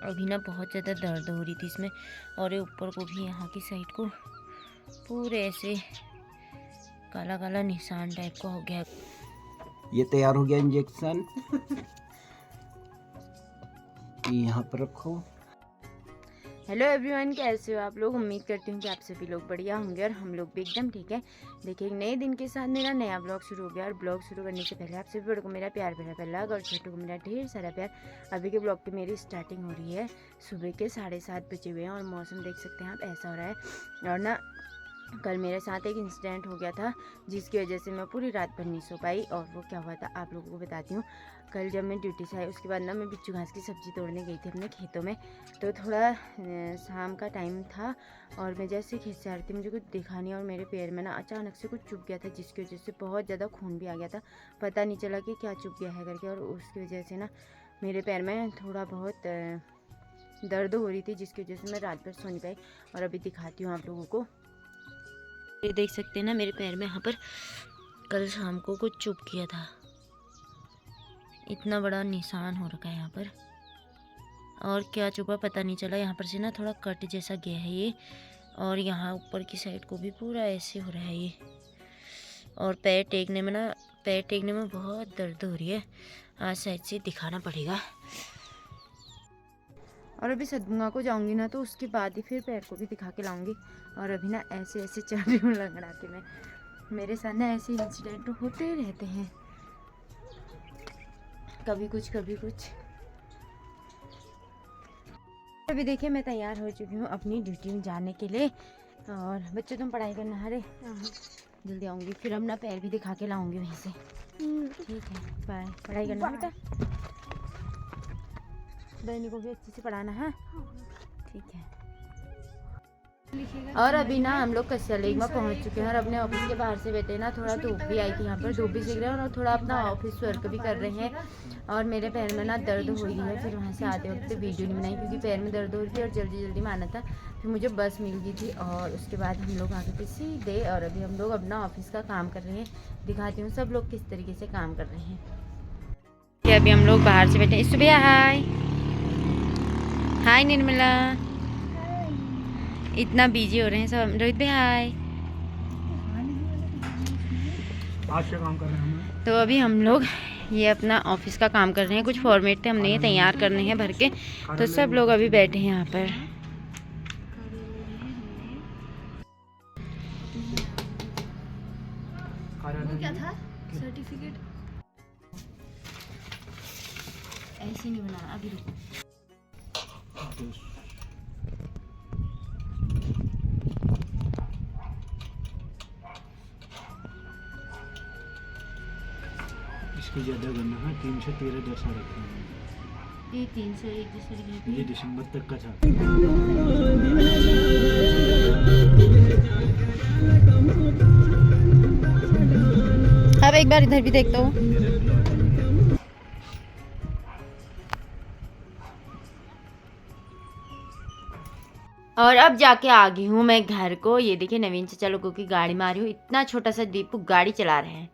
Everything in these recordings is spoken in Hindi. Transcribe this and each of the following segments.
अभी ना बहुत ज़्यादा दर्द हो रही थी इसमें, और ये ऊपर को भी, यहाँ की साइड को पूरे ऐसे काला काला निशान टाइप का हो गया। ये तैयार हो गया इंजेक्शन। यहाँ पर रखो। हेलो एवरीवन, कैसे हो आप लोग? उम्मीद करती हूँ कि आप सभी लोग बढ़िया होंगे और हम लोग भी एकदम ठीक है। देखिए, एक नए दिन के साथ मेरा नया ब्लॉग शुरू हो गया, और ब्लॉग शुरू करने से पहले आप सभी बड़ों को मेरा प्यार भरा पहला, और छोटों को मेरा ढेर सारा प्यार। अभी के ब्लॉग की मेरी स्टार्टिंग हो रही है, सुबह के 7:30 बजे हुए हैं, और मौसम देख सकते हैं आप, ऐसा हो रहा है। और ना कल मेरे साथ एक इंसिडेंट हो गया था, जिसकी वजह से मैं पूरी रात भर नहीं सो पाई। और वो क्या हुआ था आप लोगों को बताती हूँ। कल जब मैं ड्यूटी से आई, उसके बाद ना मैं बिच्छू घास की सब्ज़ी तोड़ने गई थी अपने खेतों में। तो थोड़ा शाम का टाइम था, और मैं जैसे खेत से आ रही थी, मुझे कुछ दिखा नहीं, और मेरे पैर में ना अचानक से कुछ चुभ गया था, जिसकी वजह से बहुत ज़्यादा खून भी आ गया था। पता नहीं चला कि क्या चुभ गया है करके, और उसकी वजह से ना मेरे पैर में थोड़ा बहुत दर्द हो रही थी, जिसकी वजह से मैं रात भर सो नहीं पाई। और अभी दिखाती हूँ आप लोगों को। ये देख सकते हैं ना, मेरे पैर में यहाँ पर कल शाम को कुछ चुभ किया था। इतना बड़ा निशान हो रखा है यहाँ पर, और क्या चुभा पता नहीं चला। यहाँ पर से ना थोड़ा कट जैसा गया है ये, और यहाँ ऊपर की साइड को भी पूरा ऐसे हो रहा है ये। और पैर टेकने में बहुत दर्द हो रही है। आज शायद से दिखाना पड़ेगा। और अभी सदगुंगा को जाऊंगी ना, तो उसके बाद ही फिर पैर को भी दिखा के लाऊंगी। और अभी ना ऐसे ऐसे चल रही हूँ लंगड़ा के मैं। मेरे साथ ना ऐसे इंसिडेंट होते रहते हैं, कभी कुछ कभी कुछ। अभी देखिए, मैं तैयार हो चुकी हूँ अपनी ड्यूटी में जाने के लिए। और बच्चे तुम पढ़ाई करना, अरे जल्दी आऊँगी, फिर हम ना पैर भी दिखा के लाऊंगी वहीं से। ठीक है, बाय। पढ़ाई करना बेटा, बहनी को भी अच्छे से पढ़ाना है। ठीक है। और अभी ना हम लोग कस्या लेक में पहुंच चुके हैं, और अपने ऑफिस के बाहर से बैठे ना, थोड़ा धूप भी आई थी, यहाँ पर धूप भी सेक रहे हैं, और थोड़ा अपना ऑफिस वर्क भी कर रहे हैं। और मेरे पैर में ना दर्द हो रही है, फिर वहाँ से आते वक्त वीडियो नहीं बनाई, क्योंकि पैर में दर्द हो रही थी और जल्दी जल्दी में आना था। फिर मुझे बस मिल गई थी, और उसके बाद हम लोग आगे थे सीधे। और अभी हम लोग अपना ऑफिस का काम कर रहे हैं, दिखाती हूँ सब लोग किस तरीके से काम कर रहे हैं। अभी हम लोग बाहर से बैठे। सुबह हाय हाय निर्मला, इतना बिजी हो रहे हैं सब। रोहित भाई हाय। आज से काम कर रहे हैं। तो अभी हम लोग ये अपना ऑफिस का काम कर रहे हैं, कुछ फॉर्मेट थे हमने ये तैयार करने हैं भर के। तो सब लोग अभी बैठे हैं यहाँ पर। वो क्या था? सर्टिफिकेट ऐसे नहीं बनाना, अभी रुको। इसकी ज़्यादा करना है, 3 से 13 जैसा रखना है। ये 301 जैसे ये दिसंबर तक का था। अब एक बार इधर भी देखता हूँ। और अब जाके आ गई हूँ मैं घर को। ये देखिए, नवीन चाचा लोगों की गाड़ी में आ रही हूँ। इतना छोटा सा दीपू गाड़ी चला रहे हैं।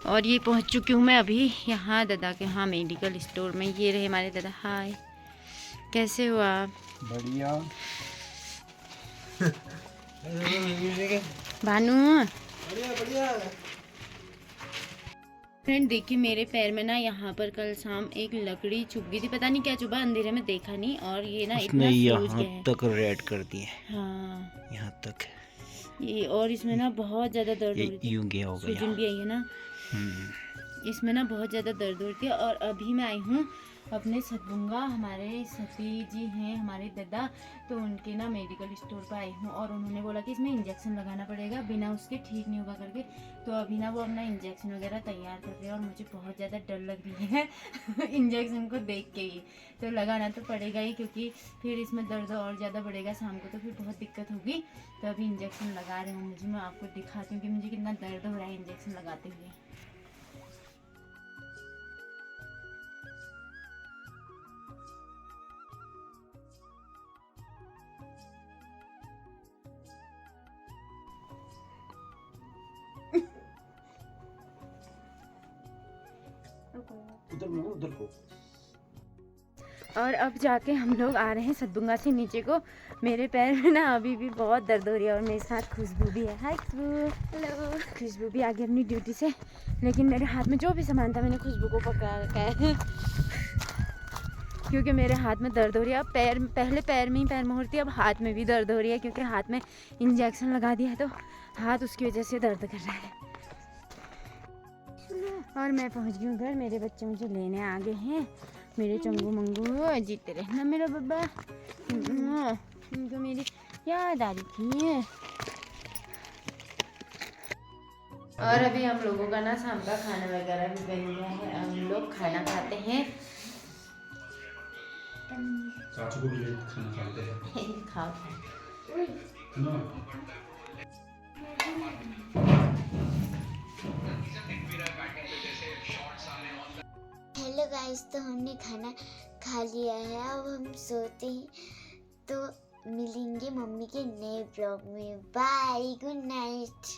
और ये पहुंच चुकी हूँ मैं अभी यहाँ दादा के, हाँ, मेडिकल स्टोर में। ये रहे हमारे दादा। हाय, कैसे हो आप? बढ़िया। भानु, फ्रेंड देखिए मेरे पैर में ना यहाँ पर कल शाम एक लकड़ी चुभ गई थी, पता नहीं क्या चुभा, अंधेरे में देखा नहीं, और ये ना उसने इतना सूज यहाँ गया है। तक रेड कर दिए, हाँ यहाँ तक ये, और इसमें ना बहुत ज़्यादा दर्द हो ये रही थी, यूं गया होगा सूजन यहाँ। भी आई है ना, इसमें ना बहुत ज़्यादा दर्द हो रही थी। और अभी मैं आई हूँ अपने सतबुंगा, हमारे सती जी हैं हमारे दादा, तो उनके ना मेडिकल स्टोर पर आई हूँ, और उन्होंने बोला कि इसमें इंजेक्शन लगाना पड़ेगा, बिना उसके ठीक नहीं होगा करके। तो अभी ना वो अपना इंजेक्शन वगैरह तैयार कर रहे हैं, और मुझे बहुत ज़्यादा डर लग रही है इंजेक्शन को देख के ही। तो लगाना तो पड़ेगा ही, क्योंकि फिर इसमें दर्द और ज़्यादा बढ़ेगा शाम को, तो फिर बहुत दिक्कत होगी। तो अभी इंजेक्शन लगा रहे हैं मुझे, मैं आपको दिखाती हूँ कि मुझे कितना दर्द हो रहा है इंजेक्शन लगाते हुए। उधर को। और अब जाके हम लोग आ रहे हैं सतबुंगा से नीचे को। मेरे पैर में ना अभी भी बहुत दर्द हो रही है, और मेरे साथ खुशबू भी है। हाय खुशबू। हेलो। खुशबू भी आ गई अपनी ड्यूटी से, लेकिन मेरे हाथ में जो भी सामान था मैंने खुशबू को पकड़ा रखा है क्योंकि मेरे हाथ में दर्द हो रही है। अब पहले पैर में ही पैर में हो रही थी, अब हाथ में भी दर्द हो रही है, क्योंकि हाथ में इंजेक्शन लगा दिया है, तो हाथ उसकी वजह से दर्द कर रहा है। और मैं पहुंच गई हूँ घर, मेरे बच्चे मुझे लेने आ गए हैं। मेरे चंगू मंगू जीते रहना मेरा बब्बा, उनको मेरी याद आ रही थी। और अभी हम लोगों का ना शाम का खाना वगैरह भी बन गया है, हम लोग खाना खाते हैं। चाचू को भी ले खाना खाते हैं। खाओ। हेलो गाइस, तो हमने खाना खा लिया है, अब हम सोते हैं। तो मिलेंगे मम्मी के नए ब्लॉग में। Bye, good night.